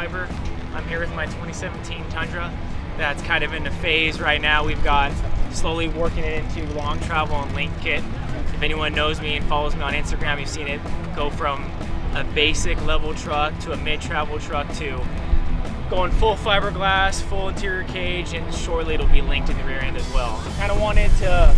fiber. I'm here with my 2017 Tundra. That's kind of in the phase right now. We've got slowly working it into long travel and link kit. If anyone knows me and follows me on Instagram, you've seen it go from a basic level truck to a mid-travel truck to going full fiberglass, full interior cage, and shortly it'll be linked in the rear end as well. Kind of wanted to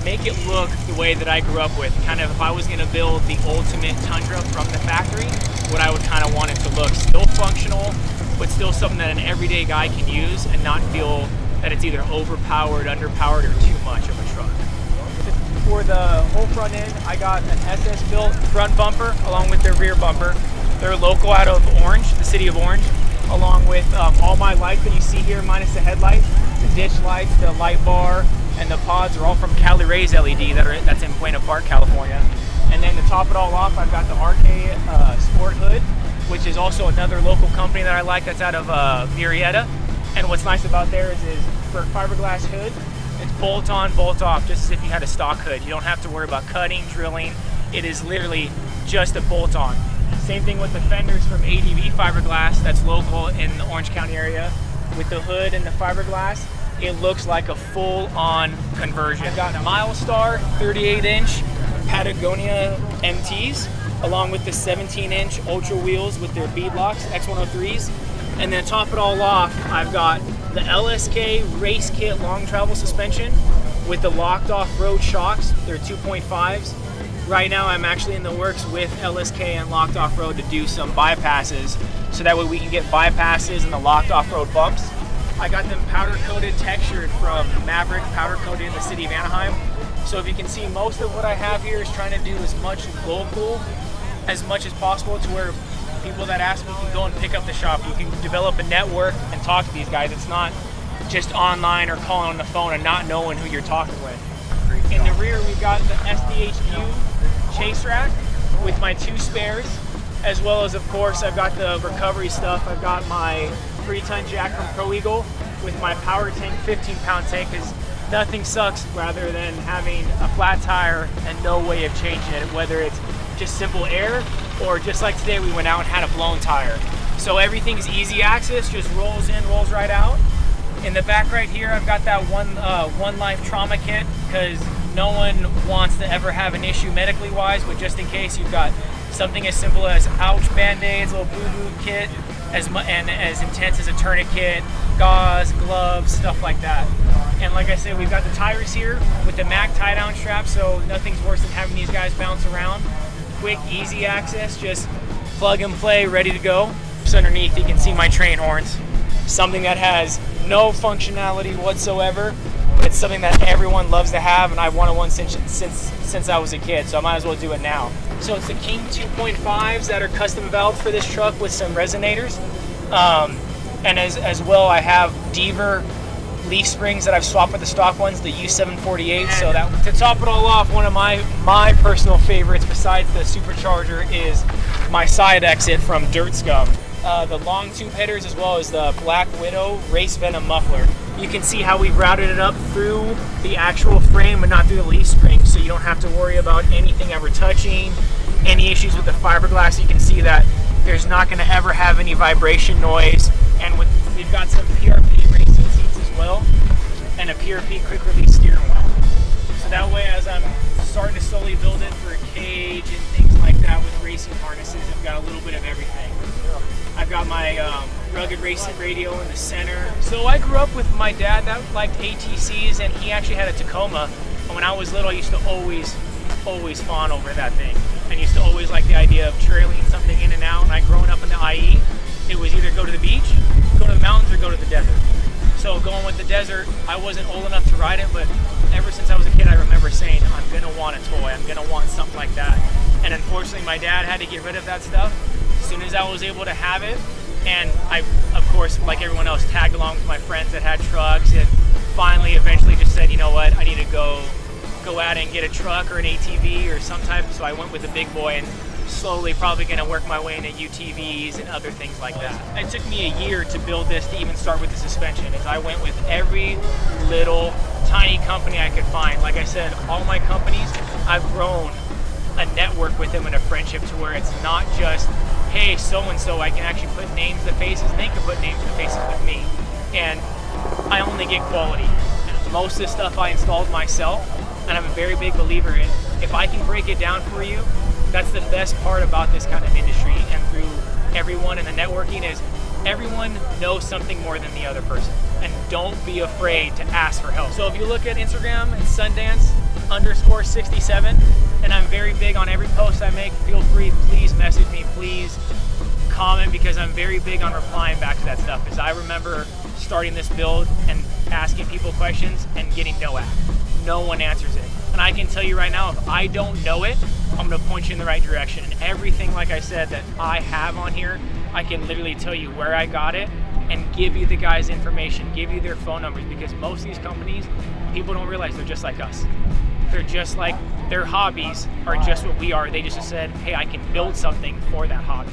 make it look the way that I grew up with. Kind of if I was going to build the ultimate Tundra from the factory, what I would kind of want it to look. Still functional, but still something that an everyday guy can use and not feel that it's either overpowered, underpowered, or too much of a truck. For the whole front end, I got an SS built front bumper along with their rear bumper. They're local out of Orange, the city of Orange, along with all my lights that you see here minus the headlights, the ditch lights, the light bar, and the pods are all from Cali Rays LED that's in Buena Park, California. And then to top it all off, I've got the RKSport hood, which is also another local company that I like that's out of Murrieta. And what's nice about theirs is for a fiberglass hood, it's bolt on, bolt off, just as if you had a stock hood. You don't have to worry about cutting, drilling. It is literally just a bolt on. Same thing with the fenders from ADV Fiberglass that's local in the Orange County area. With the hood and the fiberglass, it looks like a full-on conversion. I've got a Milestar 38-inch Patagonia MTs, along with the 17-inch Ultra wheels with their beadlocks, X103s. And then to top it all off, I've got the LSK Race Kit long travel suspension with the locked off-road shocks. They're 2.5s. Right now, I'm actually in the works with LSK and locked off-road to do some bypasses, so that way we can get bypasses and the locked off-road bumps. I got them powder-coated, textured from Maverick, powder-coated in the city of Anaheim. So if you can see, most of what I have here is trying to do as much local as much as possible to where people that ask me can go and pick up the shop. You can develop a network and talk to these guys. It's not just online or calling on the phone and not knowing who you're talking with. In the rear, we've got the SDHQ chase rack with my 2 spares, as well as, of course, I've got the recovery stuff. I've got my 3-ton jack from Pro Eagle with my power tank, 15-pound tank, because nothing sucks rather than having a flat tire and no way of changing it, whether it's just simple air or just like today we went out and had a blown tire. So everything's easy access, just rolls in, rolls right out. In the back right here, I've got that one life trauma kit, because no one wants to ever have an issue medically wise, but just in case, you've got something as simple as ouch band-aids, little boo-boo kit, and as intense as a tourniquet, gauze, gloves, stuff like that. And like I said, we've got the tires here with the Mac tie-down strap, so nothing's worse than having these guys bounce around. Quick, easy access, just plug and play, ready to go. So underneath, you can see my train horns. Something that has no functionality whatsoever, but it's something that everyone loves to have, and I've wanted one since I was a kid, so I might as well do it now. So it's the King 2.5s that are custom valved for this truck with some resonators. And as well, I have Deaver leaf springs that I've swapped with the stock ones, the U748. So that, to top it all off, one of my personal favorites besides the supercharger is my side exit from Dirt Scum. The long tube headers, as well as the Black Widow Race Venom muffler. You can see how we've routed it up through the actual frame but not through the leaf spring, so you don't have to worry about anything ever touching, any issues with the fiberglass. You can see that there's not going to ever have any vibration noise, and we've got some PRP racing seats as well, and a PRP quick release steering wheel. So that way, as I'm starting to slowly build it for a cage and things like that with racing harnesses, I've got a little bit of everything. I've got my rugged racing radio in the center. So I grew up with my dad that liked ATCs, and he actually had a Tacoma. And when I was little, I used to always fawn over that thing. And used to always like the idea of trailing something in and out. And I growing up in the IE, it was either go to the beach, go to the mountains, or go to the desert. So going with the desert, I wasn't old enough to ride it, but ever since I was a kid, I remember saying, I'm gonna want a toy, I'm gonna want something like that. And unfortunately, my dad had to get rid of that stuff. As soon as I was able to have it, and I, of course, like everyone else, tagged along with my friends that had trucks, and finally, eventually just said, you know what, I need to go out and get a truck or an ATV or some type. So I went with a big boy, and slowly probably going to work my way into UTVs and other things like that. It took me a year to build this, to even start with the suspension, as I went with every little tiny company I could find. Like I said, all my companies, I've grown a network with them and a friendship to where it's not just hey, so-and-so, I can actually put names to faces, and they can put names to faces with me. And I only get quality. Most of the stuff I installed myself, and I'm a very big believer in, if I can break it down for you, that's the best part about this kind of industry and through everyone in the networking is everyone knows something more than the other person. And don't be afraid to ask for help. So if you look at Instagram, it's Sundance_67, and I'm very big on every post I make. Feel free, please message me, please comment, because I'm very big on replying back to that stuff. Because I remember starting this build and asking people questions and getting no one answers it. And I can tell you right now, if I don't know it, I'm gonna point you in the right direction. And everything, like I said, that I have on here, I can literally tell you where I got it and give you the guys' information, give you their phone numbers, because most of these companies, people don't realize they're just like us. They're just like, their hobbies are just what we are. They just said, hey, I can build something for that hobby.